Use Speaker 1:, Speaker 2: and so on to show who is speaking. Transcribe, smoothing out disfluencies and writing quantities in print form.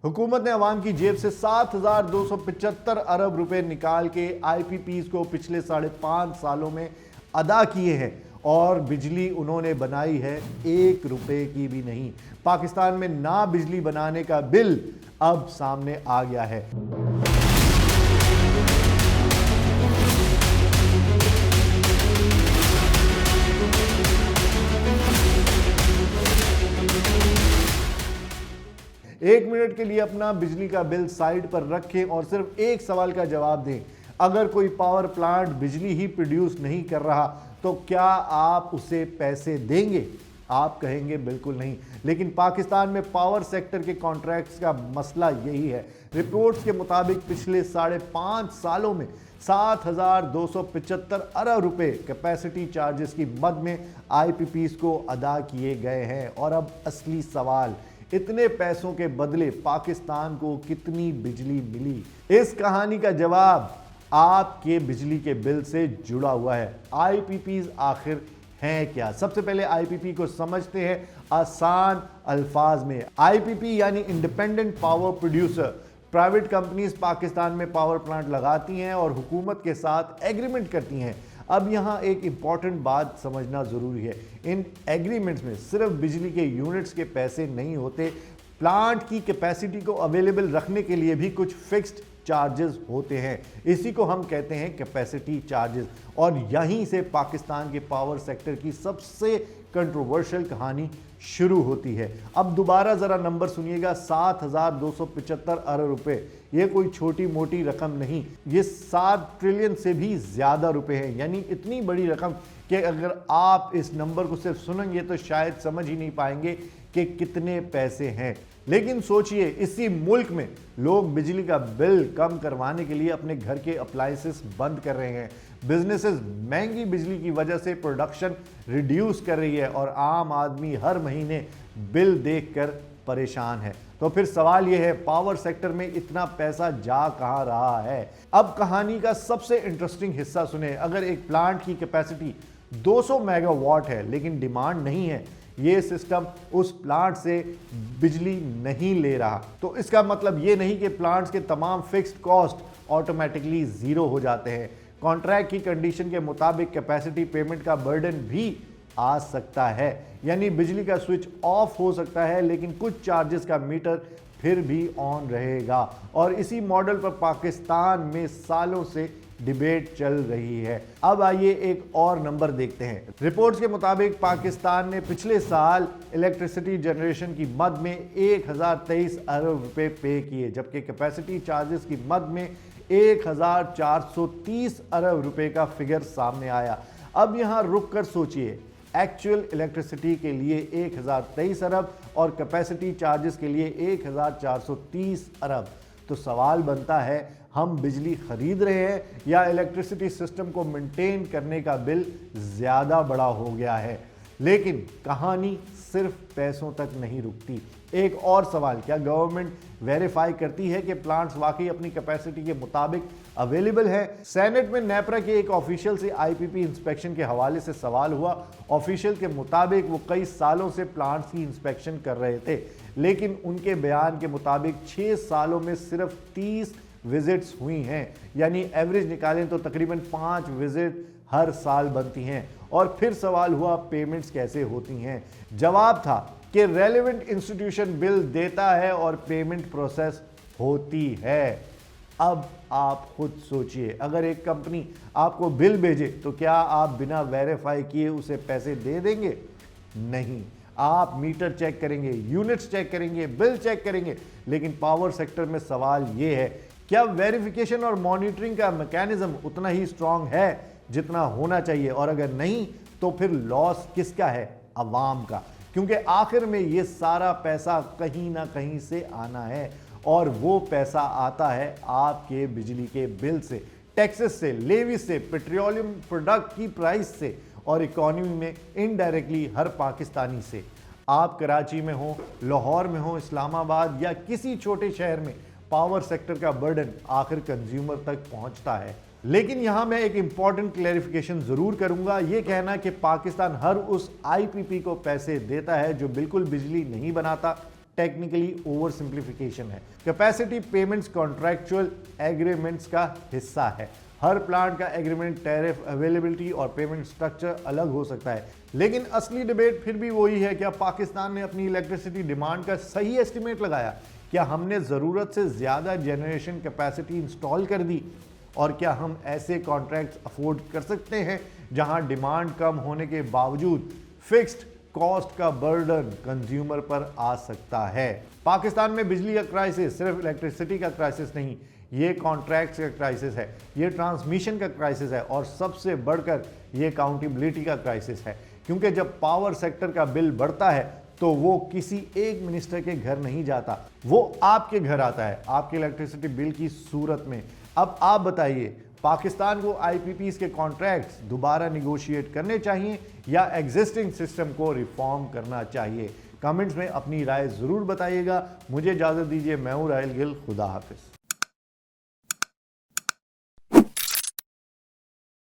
Speaker 1: हुकूमत ने अवाम की जेब से 7,275 अरब रुपए निकाल के आईपीपीज को पिछले 5.5 सालों में अदा किए हैं और बिजली उन्होंने बनाई है 1 रुपए की भी नहीं। पाकिस्तान में ना बिजली बनाने का बिल अब सामने आ गया है। एक मिनट के लिए अपना बिजली का बिल साइड पर रखें और सिर्फ एक सवाल का जवाब दें। अगर कोई पावर प्लांट बिजली ही प्रोड्यूस नहीं कर रहा तो क्या आप उसे पैसे देंगे? आप कहेंगे बिल्कुल नहीं। लेकिन पाकिस्तान में पावर सेक्टर के कॉन्ट्रैक्ट्स का मसला यही है। रिपोर्ट्स के मुताबिक पिछले 5.5 सालों में 7,275 अरब रुपए कैपेसिटी चार्जेस की मद में आईपीपीज को अदा किए गए हैं। और अब असली सवाल, इतने पैसों के बदले पाकिस्तान को कितनी बिजली मिली? इस कहानी का जवाब आपके बिजली के बिल से जुड़ा हुआ है। आईपीपीज आखिर हैं क्या? सबसे पहले आईपीपी को समझते हैं आसान अल्फाज में। आईपीपी यानी independent power producer. Private companies Pakistan में पावर प्लांट लगाती हैं और हुकूमत के साथ एग्रीमेंट करती हैं। अब यहाँ एक इंपॉर्टेंट बात समझना जरूरी है। इन एग्रीमेंट्स में सिर्फ बिजली के यूनिट्स के पैसे नहीं होते, प्लांट की कैपेसिटी को अवेलेबल रखने के लिए भी कुछ फिक्स्ड चार्जेस होते हैं। इसी को हम कहते हैं कैपेसिटी चार्जेस। और यहीं से पाकिस्तान के पावर सेक्टर की सबसे कंट्रोवर्शियल कहानी शुरू होती है। अब दोबारा जरा नंबर सुनिएगा, 7,275 अरब रुपए। ये कोई छोटी मोटी रकम नहीं, ये 7 ट्रिलियन से भी ज्यादा रुपए हैं। यानी इतनी बड़ी रकम कि अगर आप इस नंबर को सिर्फ सुनेंगे तो शायद समझ ही नहीं पाएंगे कि कितने पैसे हैं। लेकिन सोचिए, इसी मुल्क में लोग बिजली का बिल कम करवाने के लिए अपने घर के अप्लायंसेस बंद कर रहे हैं। बिजनेसेस महंगी बिजली की वजह से प्रोडक्शन रिड्यूस कर रही है और आम आदमी हर महीने बिल देखकर परेशान है। तो फिर सवाल यह है, पावर सेक्टर में इतना पैसा जा कहां रहा है? अब कहानी का सबसे इंटरेस्टिंग हिस्सा सुने। अगर एक प्लांट की कैपेसिटी 200 मेगावाट है लेकिन डिमांड नहीं है, ये सिस्टम उस प्लांट से बिजली नहीं ले रहा, तो इसका मतलब ये नहीं कि प्लांट्स के तमाम फिक्स्ड कॉस्ट ऑटोमेटिकली जीरो हो जाते हैं। कॉन्ट्रैक्ट की कंडीशन के मुताबिक कैपेसिटी पेमेंट का बर्डन भी आ सकता है। यानी बिजली का स्विच ऑफ हो सकता है लेकिन कुछ चार्जेस का मीटर फिर भी ऑन रहेगा। और इसी मॉडल पर पाकिस्तान में सालों से डिबेट चल रही है। अब आइए एक और नंबर देखते हैं। रिपोर्ट्स के मुताबिक पाकिस्तान ने पिछले साल इलेक्ट्रिसिटी जनरेशन की मद में 1023 अरब रुपए पे किए, जबकि कैपेसिटी चार्जेस की मद में 1430 अरब रुपए का फिगर सामने आया। अब यहां रुक कर सोचिए, एक्चुअल इलेक्ट्रिसिटी के लिए 1023 अरब और कैपेसिटी चार्जेस के लिए 1430 अरब। तो सवाल बनता है, हम बिजली खरीद रहे हैं या इलेक्ट्रिसिटी सिस्टम को मेंटेन करने का बिल ज्यादा बड़ा हो गया है? लेकिन कहानी सिर्फ पैसों तक नहीं रुकती। एक और सवाल, क्या गवर्नमेंट वेरीफाई करती है कि प्लांट्स वाकई अपनी कैपेसिटी के मुताबिक अवेलेबल है? सेनेट में नेपरा के एक ऑफिशियल से आईपीपी इंस्पेक्शन के हवाले से सवाल हुआ। ऑफिशियल के मुताबिक वो कई सालों से प्लांट्स की इंस्पेक्शन कर रहे थे, लेकिन उनके बयान के मुताबिक 6 सालों में सिर्फ 30 विजिट्स हुई हैं। यानी एवरेज निकालें तो तकरीबन 5 विजिट हर साल बनती हैं। और फिर सवाल हुआ, पेमेंट्स कैसे होती हैं? जवाब था कि रेलेवेंट इंस्टीट्यूशन बिल देता है और पेमेंट प्रोसेस होती है। अब आप खुद सोचिए, अगर एक कंपनी आपको बिल भेजे तो क्या आप बिना वेरीफाई किए उसे पैसे दे देंगे? नहीं, आप मीटर चेक करेंगे, यूनिट्स चेक करेंगे, बिल चेक करेंगे। लेकिन पावर सेक्टर में सवाल यह है, क्या वेरिफिकेशन और मॉनिटरिंग का मैकेनिज्म उतना ही स्ट्रांग है जितना होना चाहिए? और अगर नहीं तो फिर लॉस किसका है? अवाम का। क्योंकि आखिर में ये सारा पैसा कहीं ना कहीं से आना है और वो पैसा आता है आपके बिजली के बिल से, टैक्सेस से, लेवी से, पेट्रोलियम प्रोडक्ट की प्राइस से और इकोनॉमी में इनडायरेक्टली हर पाकिस्तानी से। आप कराची में हो, लाहौर में हो, इस्लामाबाद या किसी छोटे शहर में, पावर सेक्टर का बर्डन आखिर कंज्यूमर तक पहुंचता है। लेकिन यहां मैं एक इंपॉर्टेंट क्लैरिफिकेशन जरूर करूंगा। यह कहना कि पाकिस्तान हर उस आईपीपी को पैसे देता है जो बिल्कुल बिजली नहीं बनाता, टेक्निकली ओवर सिंप्लीफिकेशन है। कैपेसिटी पेमेंट्स कॉन्ट्रैक्चुअल एग्रीमेंट्स का हिस्सा है। हर प्लांट का एग्रीमेंट, टैरिफ, अवेलेबिलिटी और पेमेंट स्ट्रक्चर अलग हो सकता है, लेकिन असली डिबेट फिर भी वही है, क्या पाकिस्तान ने अपनी इलेक्ट्रिसिटी डिमांड का सही एस्टिमेट लगाया? क्या हमने ज़रूरत से ज़्यादा जनरेशन कैपेसिटी इंस्टॉल कर दी? और क्या हम ऐसे कॉन्ट्रैक्ट्स अफोर्ड कर सकते हैं जहां डिमांड कम होने के बावजूद फिक्स्ड कॉस्ट का बर्डन कंज्यूमर पर आ सकता है? पाकिस्तान में बिजली का क्राइसिस सिर्फ इलेक्ट्रिसिटी का क्राइसिस नहीं, ये कॉन्ट्रैक्ट्स का क्राइसिस है, ये ट्रांसमिशन का क्राइसिस है और सबसे बढ़कर ये अकाउंटेबिलिटी का क्राइसिस है। क्योंकि जब पावर सेक्टर का बिल बढ़ता है तो वो किसी एक मिनिस्टर के घर नहीं जाता, वो आपके घर आता है, आपके इलेक्ट्रिसिटी बिल की सूरत में। अब आप बताइए, पाकिस्तान को आईपीपीज के कॉन्ट्रैक्ट्स दोबारा निगोशिएट करने चाहिए या एग्जिस्टिंग सिस्टम को रिफॉर्म करना चाहिए? कमेंट्स में अपनी राय जरूर बताइएगा। मुझे इजाजत दीजिए, मैं हूं राहिल गिल। खुदा हाफिज।